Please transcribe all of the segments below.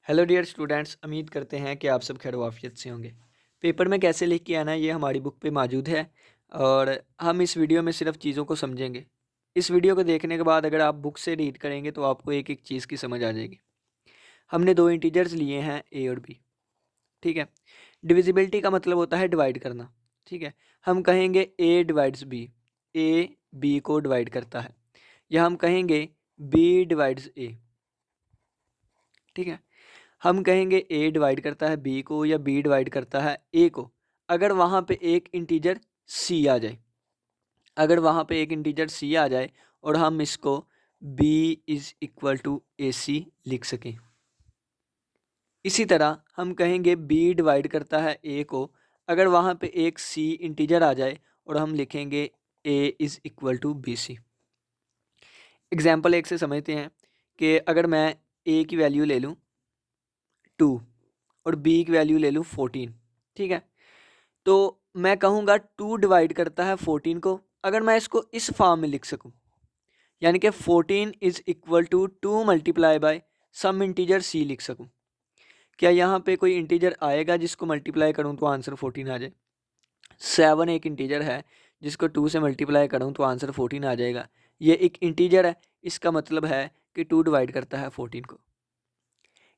Hello dear students, उम्मीद करते हैं कि आप सब खैर वाफियत से होंगे। पेपर में कैसे लिख के आना है ये हमारी बुक पे मौजूद है और हम इस वीडियो में सिर्फ चीज़ों को समझेंगे। इस वीडियो को देखने के बाद अगर आप बुक से रीड करेंगे तो आपको एक एक चीज़ की समझ आ जाएगी। हमने दो इंटीजर्स लिए हैं ए और बी, ठीक है। डिविजिबिलिटी का मतलब होता है डिवाइड करना, ठीक है। हम कहेंगे A divides B, A B को डिवाइड करता है, या हम कहेंगे बी डिवाइड्स ए, ठीक है। हम कहेंगे ए डिवाइड करता है बी को या बी डिवाइड करता है ए को अगर वहाँ पे एक इंटीजर सी आ जाए। अगर वहाँ पे एक इंटीजर सी आ जाए और हम इसको बी इज़ इक्वल टू ए सी लिख सकें। इसी तरह हम कहेंगे बी डिवाइड करता है ए को अगर वहाँ पे एक सी इंटीजर आ जाए और हम लिखेंगे A is equal to B C. Example एक से समझते हैं कि अगर मैं ए की वैल्यू ले लूँ 2 और बी की वैल्यू ले लूँ 14, ठीक है। तो मैं कहूँगा 2 डिवाइड करता है 14 को अगर मैं इसको इस फॉर्म में लिख सकूँ, यानी कि 14 is equal to 2 multiply by some integer c लिख सकूँ। क्या यहाँ पे कोई इंटीजर आएगा जिसको मल्टीप्लाई करूँ तो आंसर 14 आ जाए? 7 एक इंटीजर है जिसको 2 से मल्टीप्लाई करूँ तो आंसर 14 आ जाएगा। ये एक इंटीजर है, इसका मतलब है कि 2 डिवाइड करता है 14 को।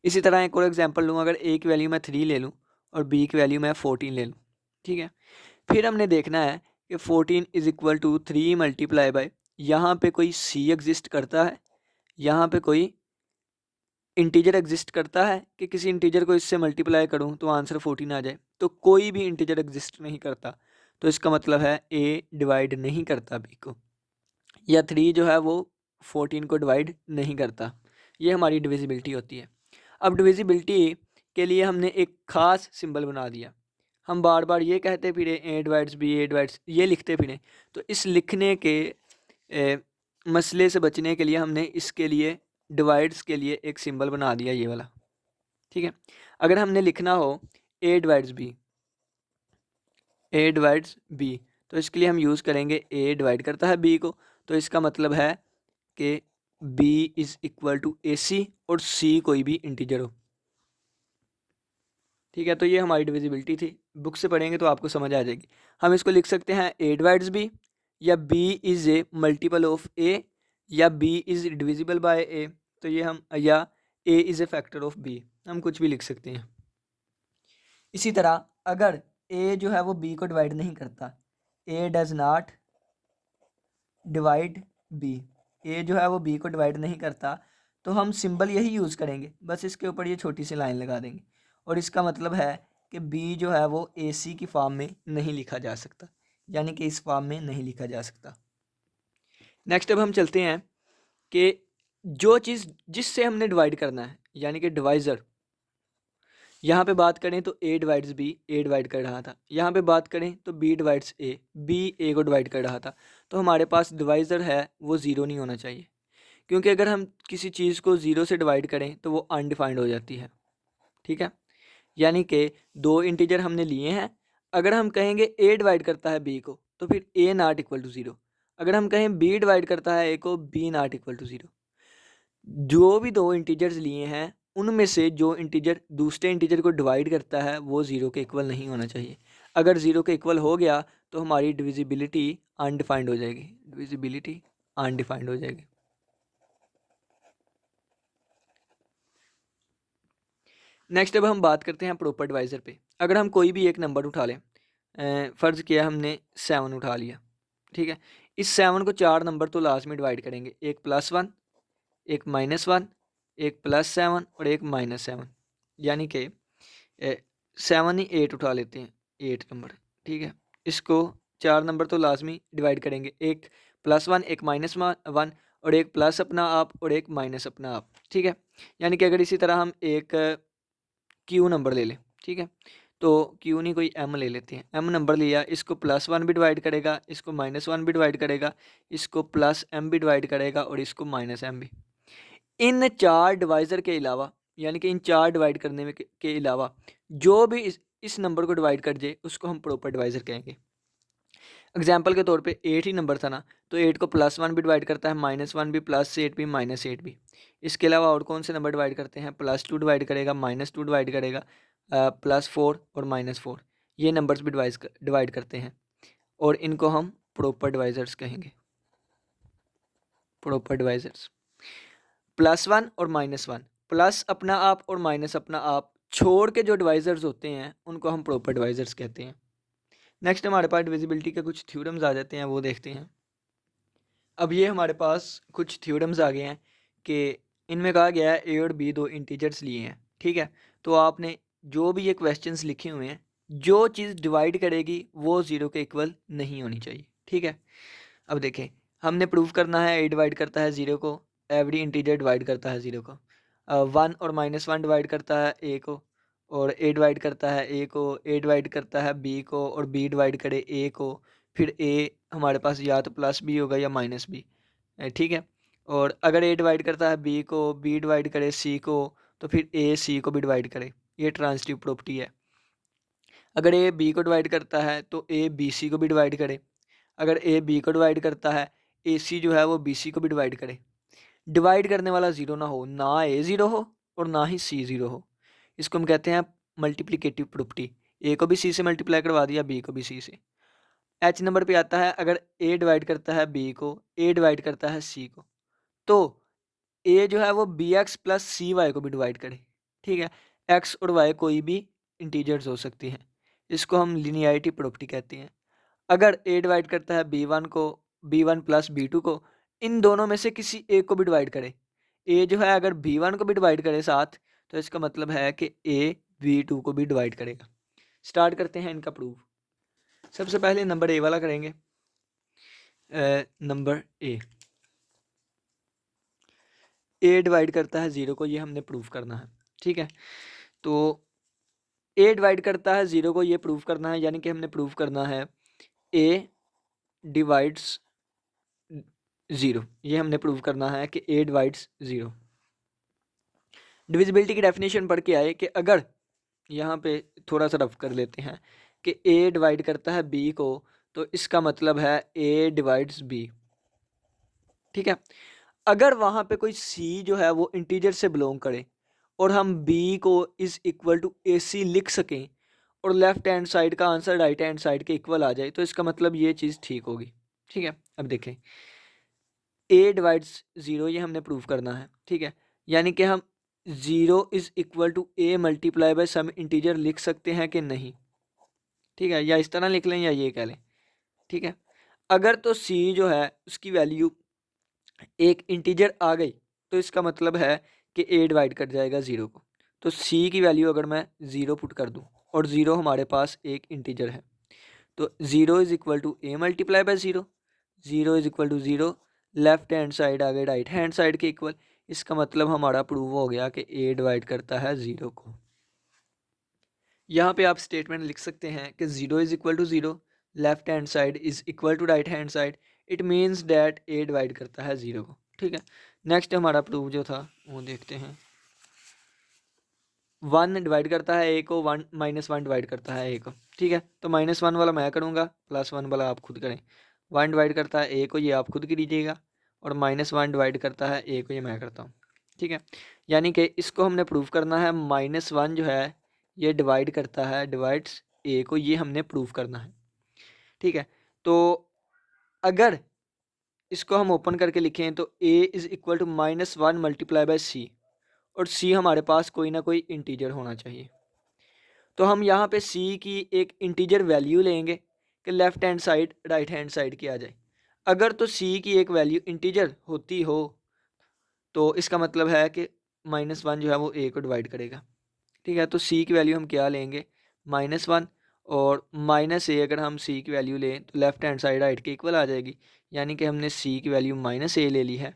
इसी तरह एक और एग्जांपल लूँ, अगर ए की वैल्यू मैं 3 ले लूँ और बी की वैल्यू मैं 14 ले लूँ, ठीक है। फिर हमने देखना है कि 14 is equal to 3 multiply by, यहाँ पे कोई सी एग्जिस्ट करता है, यहाँ पे कोई इंटीजर एग्जिस्ट करता है कि किसी इंटीजर को इससे मल्टीप्लाई करूँ तो आंसर 14 आ जाए? तो कोई भी इंटीजर एग्जिस्ट नहीं करता, तो इसका मतलब है ए डिवाइड नहीं करता बी को, या 3 जो है वो 14 को डिवाइड नहीं करता। ये हमारी डिविजिबिलिटी होती है। अब डिविजिबिलिटी के लिए हमने एक ख़ास सिंबल बना दिया। हम बार बार ये कहते फिरे A divides B, A divides, ये लिखते फिरे, तो इस लिखने के मसले से बचने के लिए हमने इसके लिए डिवाइड्स के लिए एक सिंबल बना दिया, ये वाला, ठीक है। अगर हमने लिखना हो A divides B, A divides B, तो इसके लिए हम यूज़ करेंगे ए डिवाइड करता है बी को, तो इसका मतलब है कि बी इज़ इक्वल टू ए सी और सी कोई भी इंटीजर हो, ठीक है। तो ये हमारी डिविजिबिलिटी थी, बुक से पढ़ेंगे तो आपको समझ आ जाएगी। हम इसको लिख सकते हैं ए डिवाइड्स बी, या b is a multiple of a, या b is divisible by a, तो ये हम, या a is a factor of b, हम कुछ भी लिख सकते हैं। इसी तरह अगर ए जो है वो बी को डिवाइड नहीं करता, ए डज नॉट डिवाइड बी, ए जो है वो बी को डिवाइड नहीं करता, तो हम सिंबल यही यूज़ करेंगे, बस इसके ऊपर ये छोटी सी लाइन लगा देंगे और इसका मतलब है कि बी जो है वो ए सी की फॉर्म में नहीं लिखा जा सकता, यानी कि इस फॉर्म में नहीं लिखा जा सकता। नेक्स्ट अब हम चलते हैं कि जो चीज़ जिससे हमने डिवाइड करना है, यानी कि डिवाइज़र, यहाँ पे बात करें तो A divides B, A divide कर रहा था। यहाँ पे बात करें तो B divides A, B A को डिवाइड कर रहा था। तो हमारे पास डिवाइज़र है वो ज़ीरो नहीं होना चाहिए, क्योंकि अगर हम किसी चीज़ को ज़ीरो से डिवाइड करें तो वो अनडिफाइंड हो जाती है, ठीक है। यानी कि दो इंटीजर हमने लिए हैं, अगर हम कहेंगे ए डिवाइड करता है बी को तो फिर A not equal to zero. अगर हम कहें बी डिवाइड करता है ए को, B not equal to zero. जो भी दो इंटीजर्स लिए हैं उनमें से जो इंटीजर दूसरे इंटीजर को डिवाइड करता है वो ज़ीरो के इक्वल नहीं होना चाहिए। अगर ज़ीरो के इक्वल हो गया तो हमारी डिविजिबिलिटी अनडिफाइंड हो जाएगी, डिविजिबिलिटी अनडिफाइंड हो जाएगी। नेक्स्ट अब हम बात करते हैं प्रॉपर डिवाइज़र पे। अगर हम कोई भी एक नंबर उठा लें, फ़र्ज़ किया हमने 7 उठा लिया, ठीक है। इस 7 को 4 नंबर तो लास्ट में डिवाइड करेंगे, एक +1, एक -1, एक +7 और एक -7, यानी कि 7 ही 8 उठा लेते हैं, 8 नंबर, ठीक है। इसको 4 नंबर तो लाजमी डिवाइड करेंगे, एक +1, एक -1 और एक प्लस अपना आप और एक माइनस अपना आप, ठीक है। यानी कि अगर इसी तरह हम एक क्यू नंबर ले लें, ठीक है, तो क्यू नहीं कोई एम ले लेते हैं, एम नंबर लिया, इसको +1 भी डिवाइड करेगा, इसको -1 भी डिवाइड करेगा, इसको +m भी डिवाइड करेगा और इसको -m भी। इन चार डिवाइज़र के अलावा, यानी कि इन चार डिवाइड करने में के अलावा जो भी इस नंबर को डिवाइड कर जाए उसको हम प्रॉपर डिवाइज़र कहेंगे। एग्जाम्पल के तौर पे 8 ही नंबर था ना, तो 8 को +1 भी डिवाइड करता है, -1 भी, +8 भी, -8 भी। इसके अलावा और कौन से नंबर डिवाइड करते हैं? +2 डिवाइड करेगा, -2 डिवाइड करेगा, +4 और -4, ये नंबर्स भी डिवाइड करते हैं और इनको हम प्रॉपर डिवाइजर्स कहेंगे। प्रॉपर डिवाइजर्स +1 और -1, प्लस अपना आप और माइनस अपना आप छोड़ के जो डिवाइजर्स होते हैं उनको हम प्रॉपर डिवाइजर्स कहते हैं। नेक्स्ट हमारे पास डिविजिबिलिटी के कुछ थ्योरम्स आ जाते हैं, वो देखते हैं। अब ये हमारे पास कुछ थ्योरम्स आ गए हैं कि इनमें कहा गया है ए और बी दो इंटीजर्स लिए हैं, ठीक है। तो आपने जो भी ये क्वेश्चंस लिखे हुए हैं, जो चीज़ डिवाइड करेगी वो ज़ीरो के इक्वल नहीं होनी चाहिए, ठीक है। अब देखें, हमने प्रूव करना है ए डिवाइड करता है ज़ीरो को, एवरी इंटीजर डिवाइड करता है ज़ीरो को, 1 और -1 डिवाइड करता है ए को, और ए डिवाइड करता है ए को, ए डिवाइड करता है बी को, और बी डिवाइड करे ए को, फिर ए हमारे पास या तो प्लस बी होगा या माइनस बी, ठीक है। और अगर ए डिवाइड करता है बी को, बी डिवाइड करे सी को, तो फिर ए सी को भी डिवाइड करे, ये ट्रांजिटिव प्रॉपर्टी है। अगर ए बी को डिवाइड करता है तो ए बी सी को भी डिवाइड करे, अगर ए बी को डिवाइड करता है, ए सी जो है वो बी सी को भी डिवाइड करे। डिवाइड करने वाला ज़ीरो ना हो, ना ए ज़ीरो हो और ना ही सी ज़ीरो हो, इसको हम कहते हैं मल्टीप्लिकेटिव प्रॉपर्टी। ए को भी सी से मल्टीप्लाई करवा दिया, बी को भी सी से। एच नंबर पे आता है, अगर ए डिवाइड करता है बी को, ए डिवाइड करता है सी को, तो ए जो है वो B X plus C Y को भी डिवाइड करे, ठीक है। एक्स और वाई कोई भी इंटीजर्स हो सकती हैं, इसको हम लिनियरिटी प्रॉपर्टी कहते हैं। अगर ए डिवाइड करता है बी वन को, B one plus B two को, इन दोनों में से किसी एक को भी डिवाइड करे। ए जो है अगर बी वन को भी डिवाइड करे साथ, तो इसका मतलब है कि ए बी टू को भी डिवाइड करेगा। स्टार्ट करते हैं इनका प्रूफ। सबसे पहले नंबर ए वाला करेंगे। नंबर ए डिवाइड करता है ज़ीरो को, ये हमने प्रूफ करना है, ठीक है। तो ए डिवाइड करता है ज़ीरो को, ये प्रूफ करना है, यानी कि हमने प्रूफ करना है ए डिवाइड्स ज़ीरो, ये हमने प्रूव करना है कि ए डिवाइड्स ज़ीरो। डिविजिबिलिटी की डेफिनेशन पढ़ के आए कि अगर यहाँ पे थोड़ा सा रफ कर लेते हैं कि ए डिवाइड करता है बी को, तो इसका मतलब है ए डिवाइड्स बी, ठीक है। अगर वहाँ पे कोई सी जो है वो इंटीजर से बिलोंग करे और हम बी को इज़ इक्वल टू ए सी लिख सकें और लेफ्ट हैंड साइड का आंसर राइट हैंड साइड के इक्वल आ जाए, तो इसका मतलब ये चीज़ ठीक होगी, ठीक है। अब देखें, ए डिवाइड्स ज़ीरो, ये हमने प्रूव करना है, ठीक है। यानी कि हम zero is equal to A multiply by some integer लिख सकते हैं कि नहीं, ठीक है। या इस तरह लिख लें या ये कह लें, ठीक है। अगर तो सी जो है उसकी वैल्यू एक इंटीजर आ गई, तो इसका मतलब है कि ए डिवाइड कर जाएगा ज़ीरो को। तो सी की वैल्यू अगर मैं ज़ीरो पुट कर दूँ और ज़ीरो हमारे पास एक इंटीजर है, तो zero is equal to A multiply by zero, zero is equal to zero, left hand side आ गए राइट हैंड साइड के इक्वल। इसका मतलब हमारा प्रूव हो गया कि ए डिवाइड करता है ज़ीरो को। यहाँ पे आप स्टेटमेंट लिख सकते हैं कि zero is equal to zero, left hand side is equal to right hand side, it means that A divide करता है ज़ीरो को, ठीक है। नेक्स्ट हमारा प्रूव जो था वो देखते हैं। वन डिवाइड करता है ए को, वन -1 डिवाइड करता है ए को, ठीक है। तो -1 वाला मैं करूँगा, +1 वाला आप खुद करें। वन डिवाइड करता है ए को, ये आप खुद कीजिएगा, और -1 डिवाइड करता है ए को, ये मैं करता हूँ, ठीक है। यानी कि इसको हमने प्रूव करना है, -1 जो है ये डिवाइड करता है, डिवाइड्स ए को, ये हमने प्रूव करना है, ठीक है। तो अगर इसको हम ओपन करके लिखें तो a is equal to -1 multiply by c, और सी हमारे पास कोई ना कोई इंटीजर होना चाहिए। तो हम यहाँ पे सी की एक इंटीजर वैल्यू लेंगे कि left hand side right hand side की आ जाए। अगर तो सी की एक वैल्यू इंटीजर होती हो, तो इसका मतलब है कि -1 जो है वो ए को डिवाइड करेगा, ठीक है। तो सी की वैल्यू हम क्या लेंगे, -1, और माइनस ए अगर हम सी की वैल्यू लें तो लेफ़्ट हैंड साइड राइट के इक्वल आ जाएगी, यानी कि हमने सी की वैल्यू -a ले ली है,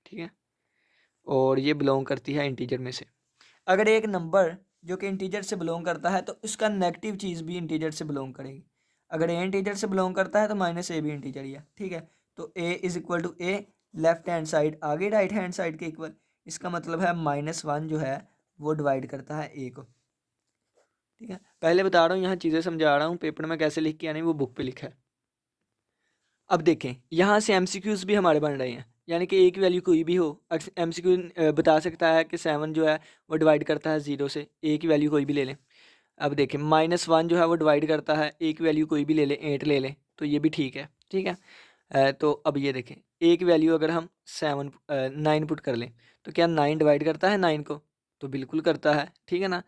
ठीक है। और ये बिलोंग करती है इंटीजर में से। अगर एक नंबर जो कि इंटीजर से बिलोंग करता है तो उसका नेगेटिव चीज़ भी इंटीजर से बिलोंग करेगी। अगर ए इंटीजर से बिलोंग करता है तो -a भी इंटीजर ही है, ठीक है। तो a is equal to A, left hand side आगे राइट हैंड साइड के इक्वल, इसका मतलब है -1 जो है वो डिवाइड करता है a को, ठीक है। पहले बता रहा हूँ, यहाँ चीज़ें समझा रहा हूँ, पेपर में कैसे लिख के आनी वो बुक पे लिखा है। अब देखें यहाँ से एमसीक्यूज़ भी हमारे बन रहे हैं, यानी कि एक वैल्यू कोई भी हो। एमसीक्यू बता सकता है कि 7 जो है वो डिवाइड करता है 0 से, एक ही वैल्यू कोई भी ले लें। अब देखें -1 जो है वो डिवाइड करता है, एक वैल्यू कोई भी ले लें, 8 ले लें, तो ये भी ठीक है, ठीक है। तो अब ये देखें एक वैल्यू अगर हम 9 पुट कर लें, तो क्या 9 डिवाइड करता है 9 को? तो बिल्कुल करता है, ठीक है ना।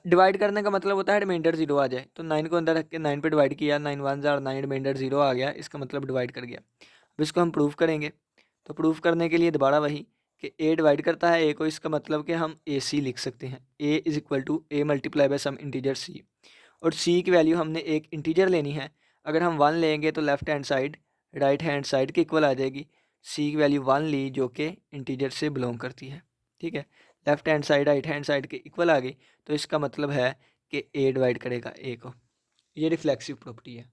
डिवाइड करने का मतलब होता है रिमाइंडर 0 आ जाए, तो 9 को अंदर रख के 9 पे डिवाइड किया, 9 1 जार 9, रिमाइंडर 0 आ गया, इसका मतलब डिवाइड कर गया। अब इसको हम प्रूफ करेंगे, तो प्रूफ करने के लिए दोबारा वही कि ए डिवाइड करता है ए को, इसका मतलब कि हम ए सी लिख सकते हैं। A is equal to A multiply by some integer C, और सी की वैल्यू हमने एक इंटीजर लेनी है। अगर हम 1 लेंगे तो left hand side right hand side के इक्वल आ जाएगी। सी की वैल्यू 1 ली जो कि इंटीजर से बिलोंग करती है, ठीक है। Left hand side right hand side के इक्वल आ गई, तो इसका मतलब है कि ए डिवाइड करेगा ए को। ये रिफ्लेक्सिव प्रॉपर्टी है।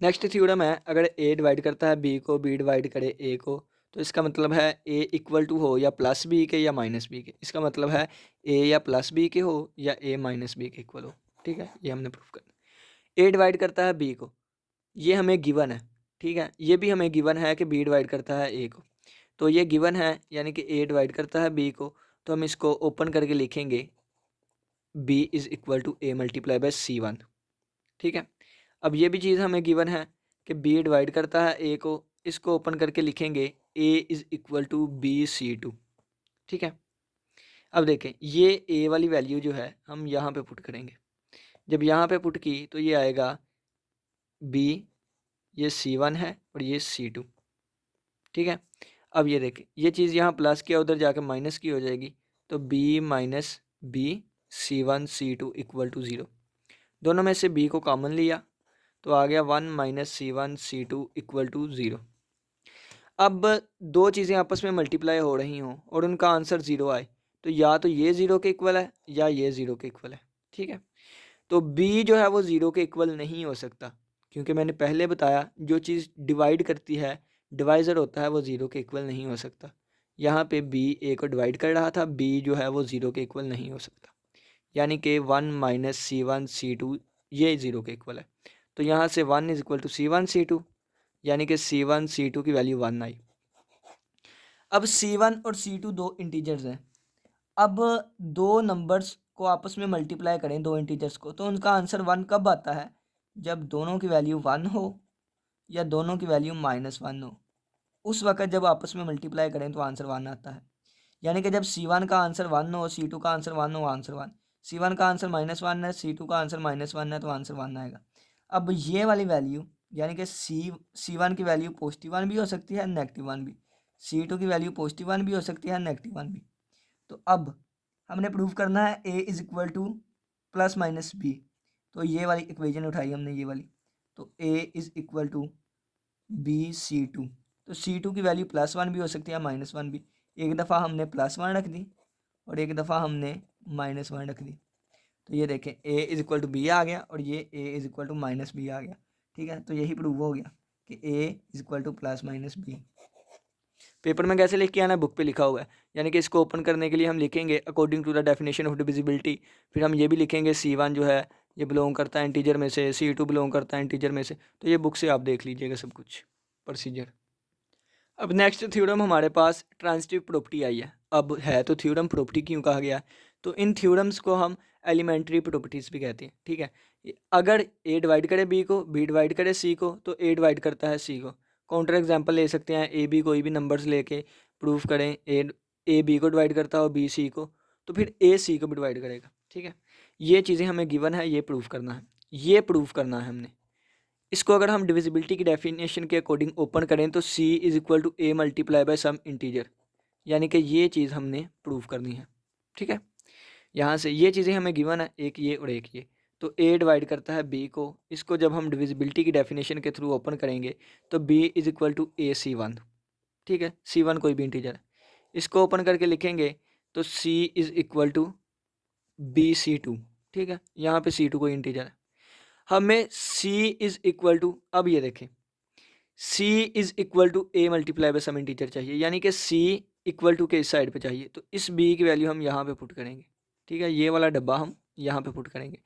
नेक्स्ट थ्योरम है, अगर ए डिवाइड करता है बी को, बी डिवाइड करे ए को, तो इसका मतलब है ए इक्वल टू हो या प्लस बी के या माइनस बी के। इसका मतलब है ए या प्लस बी के हो या ए माइनस बी के इक्वल हो, ठीक है। ये हमने प्रूफ करना। ए डिवाइड करता है बी को, ये हमें गिवन है, ठीक है। ये भी हमें गिवन है कि बी डिवाइड करता है ए को, तो ये गिवन है, यानी कि ए डिवाइड करता है बी को, तो हम इसको ओपन करके लिखेंगे B is equal to A multiply by C1, ठीक है। अब ये भी चीज़ हमें गिवन है कि बी डिवाइड करता है ए को, इसको ओपन करके लिखेंगे A is equal to BC2, ठीक है। अब देखें ये ए वाली वैल्यू जो है हम यहाँ पे पुट करेंगे। जब यहाँ पे पुट की तो ये आएगा बी, ये C1 है और ये C2, ठीक है। अब ये देखें ये चीज़ यहाँ प्लस किया उधर जाकर माइनस की हो जाएगी, तो B minus B C1 C2 equal to 0। दोनों में से बी को कॉमन लिया तो आ गया 1 minus C1 C2 equal to 0। अब दो चीज़ें आपस में मल्टीप्लाई हो रही हों और उनका आंसर 0 आए, तो या तो ये 0 के इक्वल है या ये 0 के इक्वल है, ठीक है। तो बी जो है वो 0 के इक्वल नहीं हो सकता, क्योंकि मैंने पहले बताया जो चीज़ डिवाइड करती है, डिवाइज़र होता है, वो 0 के इक्वल नहीं हो सकता। यहाँ पे बी ए को डिवाइड कर रहा था, बी जो है वो 0 के इक्वल नहीं हो सकता, यानी कि 1 माइनस C1 C2 ये 0 के इक्वल है। तो यहाँ से 1 is equal to C1 C2, यानी कि C1 C2 की वैल्यू 1 आई। अब C1 और C2 दो इंटीजर्स हैं। अब दो नंबर्स को आपस में मल्टीप्लाई करें, दो इंटीजर्स को, तो उनका आंसर 1 कब आता है? जब दोनों की वैल्यू 1 हो या दोनों की वैल्यू -1 हो। उस वक्त जब आपस में मल्टीप्लाई करें तो आंसर 1 आता है। यानी कि जब C1 का आंसर 1 हो, C2 का आंसर 1 हो, आंसर 1। C1 का आंसर -1 है, C2 का आंसर -1 है, तो आंसर 1 आएगा। अब ये वाली वैल्यू, यानी कि C1 की वैल्यू +1 भी हो सकती है, -1 भी। C2 की वैल्यू +1 भी हो सकती है, -1 भी। तो अब हमने प्रूव करना है A is equal to plus minus B. तो ये वाली इक्वेशन उठाई हमने, ये वाली, तो a is equal to BC2। तो C2 की वैल्यू +1 भी हो सकती है, -1 भी। एक दफ़ा हमने +1 रख दी और एक दफ़ा हमने -1 रख दी। तो ये देखें a is equal to b आ गया और ये a is equal to -b आ गया, ठीक है। तो यही प्रूव हो गया कि a is equal to +-b। Paper में कैसे लिख के आना है, बुक पे लिखा हुआ है, यानी कि इसको ओपन करने के लिए हम लिखेंगे according to the definition of divisibility. फिर हम ये भी लिखेंगे C1 जो है ये बिलोंग करता है इंटीजर में से, C2 बिलोंग करता है इंटीजर में से। तो ये बुक से आप देख लीजिएगा सब कुछ प्रोसीजर। अब नेक्स्ट थ्योरम हमारे पास ट्रांजिटिव प्रॉपर्टी आई है। अब है तो थ्योरम, प्रॉपर्टी क्यों कहा गया? तो इन थ्योरम्स को हम एलिमेंट्री प्रॉपर्टीज़ भी कहते हैं, ठीक है। अगर ए डिवाइड करे बी को, बी डिवाइड करे सी को, तो ए डिवाइड करता है सी को। काउंटर एग्जांपल ले सकते हैं, ए बी कोई भी नंबर्स लेके प्रूफ करें ए बी को डिवाइड करता हो, बी सी को, तो फिर ए सी को भी डिवाइड करेगा, ठीक है। ये चीज़ें हमें गिवन है, ये प्रूफ करना है, ये प्रूफ करना है हमने। इसको अगर हम डिविजिबिलिटी की डेफिनेशन के अकॉर्डिंग ओपन करें तो C is equal to A multiply by some integer, यानी कि ये चीज़ हमने प्रूव करनी है, ठीक है। यहाँ से ये चीज़ें हमें गिवन है, एक ये और एक ये। तो ए डिवाइड करता है बी को, इसको जब हम डिविजिबिलिटी की डेफिनेशन के थ्रू ओपन करेंगे तो B is equal to AC1, ठीक है। C1 कोई भी इंटीजर है, इसको ओपन करके लिखेंगे तो C is equal to BC2, ठीक है। यहाँ पे C2 कोई इंटीजर है, हमें C इज़ इक्वल टू, अब ये देखें C is equal to A multiply by some integer चाहिए, यानी कि C इक्वल टू के इस साइड पे चाहिए, तो इस B की वैल्यू हम यहाँ पे पुट करेंगे, ठीक है। ये वाला डब्बा हम यहाँ पे पुट करेंगे,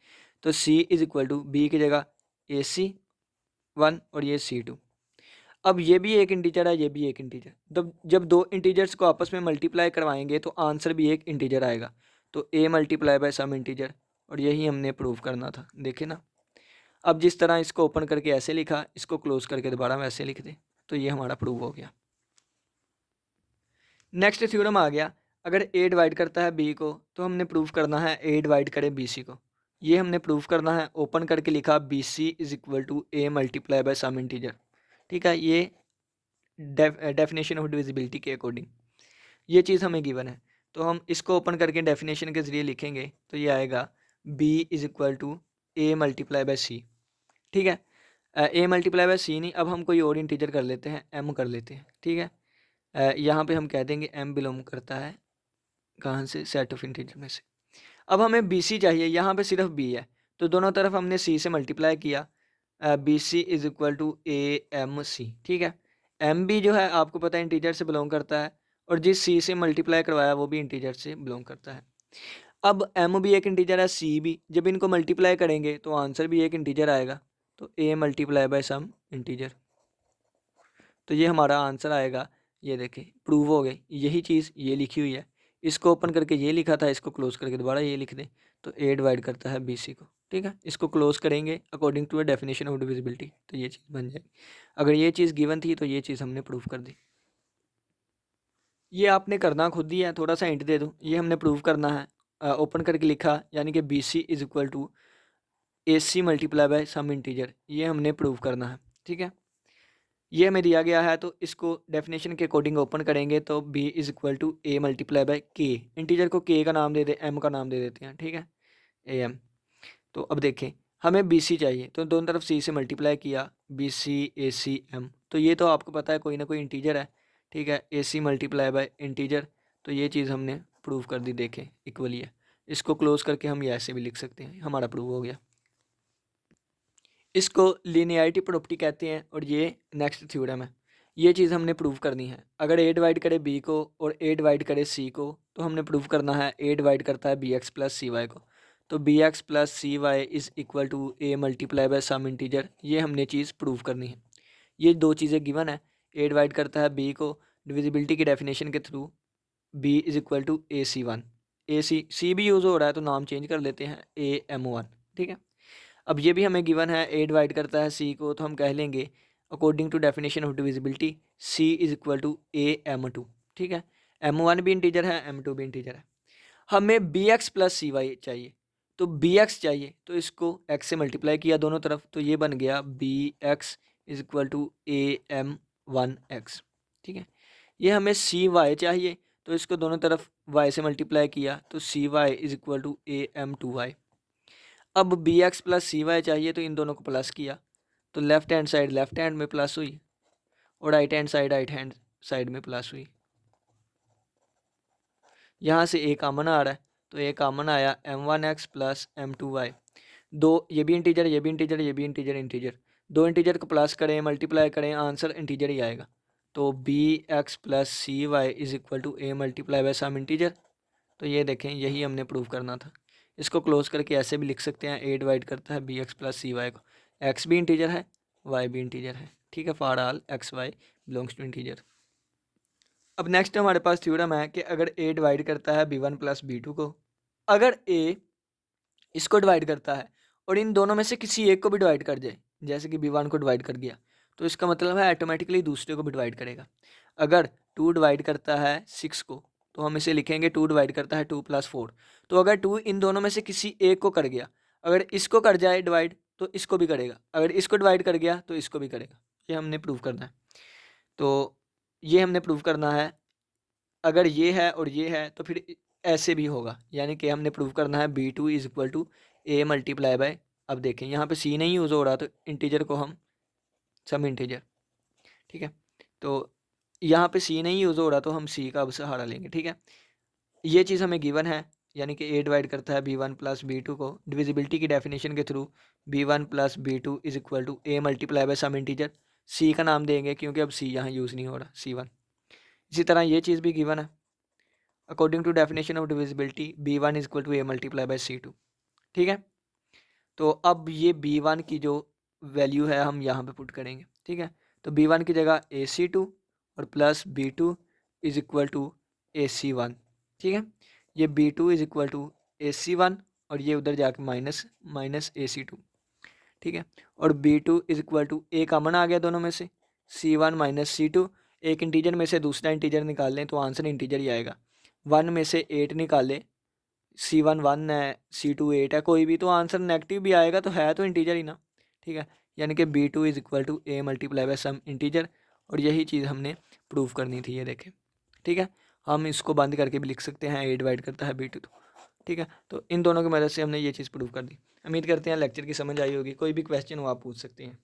तो C is equal to B की जगह AC1 और ये C2। अब ये भी एक इंटीजर है, ये भी एक इंटीजर, जब दो इंटीजर्स को आपस में मल्टीप्लाई करवाएंगे तो आंसर भी एक इंटीजर आएगा। तो a multiply by some integer, और यही हमने प्रूव करना था। देखे ना, अब जिस तरह इसको ओपन करके ऐसे लिखा, इसको क्लोज करके दोबारा वैसे लिख दे, तो ये हमारा प्रूव हो गया। नेक्स्ट थ्योरम आ गया, अगर a डिवाइड करता है b को तो हमने प्रूव करना है a डिवाइड करे bc को। ये हमने प्रूव करना है, ओपन करके लिखा bc is equal to a multiply by some integer. ठीक है, ये डेफिनेशन ऑफ डिविजिबिलिटी के अकॉर्डिंग ये चीज़ हमें गिवन है। तो हम इसको ओपन करके डेफिनेशन के ज़रिए लिखेंगे तो ये आएगा b is equal to a multiply by c. ठीक है, a मल्टीप्लाई बाय सी नहीं, अब हम कोई और इंटीजर कर लेते हैं, m कर लेते हैं। ठीक है, यहाँ पे हम कह देंगे m बिलोंग करता है कहाँ से, सेट ऑफ इंटीजर में से। अब हमें बी सी चाहिए, यहाँ पे सिर्फ b है तो दोनों तरफ हमने c से मल्टीप्लाई किया, B C is equal to A M C. ठीक है, एम भी जो है आपको पता है इंटीजर से बिलोंग करता है, और जिस सी से मल्टीप्लाई करवाया वो भी इंटीजर से बिलोंग करता है। अब एम भी एक इंटीजर है, सी भी, जब इनको मल्टीप्लाई करेंगे तो आंसर भी एक इंटीजर आएगा, तो ए मल्टीप्लाई बाय सम इंटीजर, तो ये हमारा आंसर आएगा। ये देखें प्रूव हो गई, यही चीज़ ये लिखी हुई है, इसको ओपन करके ये लिखा था, इसको क्लोज करके दोबारा ये लिख दें, तो ए डिवाइड करता है बी सी को। ठीक है, इसको क्लोज करेंगे according to a definition of divisibility, तो ये चीज़ बन जाएगी। अगर ये चीज़ गिवन थी तो ये चीज़ हमने प्रूव कर दी। ये आपने करना खुद ही है, थोड़ा सा हिंट दे दूँ, ये हमने प्रूव करना है, ओपन करके लिखा यानी कि B C is equal to A C multiply by some integer, ये हमने प्रूव करना है। ठीक है, ये हमें दिया गया है तो इसको डेफिनेशन के अकॉर्डिंग ओपन करेंगे तो b is equal to A multiply by K, integer को k का नाम दे दे, m का नाम दे देते हैं। ठीक है, ए एम। तो अब देखें हमें बी सी चाहिए, तो दोनों तरफ c से मल्टीप्लाई किया, बी सी ए सी एम, तो ये तो आपको पता है कोई ना कोई इंटीजर है। ठीक है, ए सी मल्टीप्लाई बाय इंटीजर, तो ये चीज़ हमने प्रूव कर दी। देखें इक्वली है, इसको क्लोज करके हम ये ऐसे भी लिख सकते हैं, हमारा प्रूव हो गया। इसको लीनियरिटी प्रॉपर्टी कहते हैं, और ये नेक्स्ट थ्योरम है। ये चीज़ हमने प्रूव करनी है, अगर a डिवाइड करे b को और a डिवाइड करे c को तो हमने प्रूव करना है a डिवाइड करता है bx प्लस सी वाई को, तो bx plus C Y is equal to a multiply by some integer, ये हमने चीज़ प्रूव करनी है। ये दो चीज़ें गिवन है, a डिवाइड करता है b को डिविजिबिलिटी की डेफिनेशन के through, b is equal to A c one, a c भी यूज़ हो रहा है तो नाम चेंज कर लेते हैं ए एम वन। ठीक है, अब ये भी हमें गिवन है, a डिवाइड करता है c को, तो हम कह लेंगे according to definition of divisibility c is equal to A M two. ठीक है, एम वन भी इंटीजर है, एम टू भी इंटीजर है। हमें B X plus C Y चाहिए, तो बी एक्स चाहिए तो इसको x से मल्टीप्लाई किया दोनों तरफ, तो ये बन गया B X is equal to A M one X. ठीक है, ये हमें सी वाई चाहिए तो इसको दोनों तरफ y से मल्टीप्लाई किया, तो C Y is equal to A M two Y. अब B X plus C Y चाहिए तो इन दोनों को प्लस किया, तो left hand side left hand में प्लस हुई, और राइट हैंड साइड में प्लस हुई। यहाँ से ए कॉमन आ रहा है तो ए कॉमन आया, M one X plus M two Y. दो ये भी इंटीजर, ये भी इंटीजर, ये भी इंटीजर, इंटीजर, दो इंटीजर को प्लस करें मल्टीप्लाई करें आंसर इंटीजर ही आएगा। तो B X plus C Y is equal to A multiply by some integer, तो ये देखें यही हमने प्रूव करना था। इसको क्लोज करके ऐसे भी लिख सकते हैं, ए डिवाइड करता है B X plus C Y को, एक्स भी इंटीजर है वाई भी इंटीजर है। ठीक है, for all X Y belongs to integer. अब नेक्स्ट हमारे पास थ्योरम है कि अगर ए डिवाइड करता है B one plus B two को, अगर ए इसको डिवाइड करता है और इन दोनों में से किसी एक को भी डिवाइड कर जाए, जैसे कि बी वन को डिवाइड कर दिया, तो इसका मतलब है ऑटोमेटिकली दूसरे को भी डिवाइड करेगा। अगर टू डिवाइड करता है सिक्स को तो हम इसे लिखेंगे टू डिवाइड करता है टू प्लस फोर। तो अगर टू इन दोनों में से किसी एक को कर गया, अगर इसको कर जाए डिवाइड तो इसको भी करेगा, अगर इसको डिवाइड कर गया तो इसको भी करेगा। ये हमने प्रूव करना है, तो ये हमने प्रूव करना है। अगर ये है और ये है तो फिर ऐसे भी होगा, यानी कि हमने प्रूव करना है B two is equal to A multiply by, अब देखें यहाँ पे सी नहीं यूज़ हो रहा तो इंटीजर को हम सम इंटीजर। ठीक है, तो यहाँ पे सी नहीं यूज़ हो रहा तो हम सी का अब सहारा लेंगे। ठीक है, ये चीज़ हमें गिवन है, यानी कि ए डिवाइड करता है B one plus B two को डिविजिबिलिटी की डेफिनेशन के through, B one plus B two is equal to A multiply by some integer, C का नाम देंगे क्योंकि अब सी यहाँ यूज़ नहीं हो रहा, सी वन। इसी तरह ये चीज़ भी गिवन है, according to definition of divisibility B one is equal to A multiply by C two. ठीक है, तो अब ये बी वन की जो वैल्यू है हम यहाँ पे पुट करेंगे। ठीक है, तो B1 की जगह AC2 और plus B2 is equal to AC1। ठीक है, ये B2 is equal to AC1 और ये उधर जाके माइनस माइनस AC2। ठीक है, और B2 is equal to A common आ गया दोनों में से, C1 माइनस C2। एक इंटीजर में से दूसरा इंटीजर निकाल लें तो आंसर इंटीजर ही आएगा। 1 में से 8 निकालें, C1 1 है, C2 8 है, कोई भी तो आंसर नेगेटिव भी आएगा, तो है तो इंटीजर ही ना। ठीक है, यानी कि B2 is equal to A multiply by some integer, और यही चीज़ हमने प्रूव करनी थी, ये देखें। ठीक है, हम इसको बंद करके भी लिख सकते हैं, A डिवाइड करता है B2 तो। ठीक है, तो इन दोनों की मदद से हमने ये चीज़ प्रूव कर दी। उम्मीद करते हैं लेक्चर की समझ आई होगी। कोई भी क्वेश्चन हो आप पूछ सकते हैं।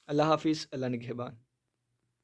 अल्लाह हाफिज़, अल्लाह निगहबान।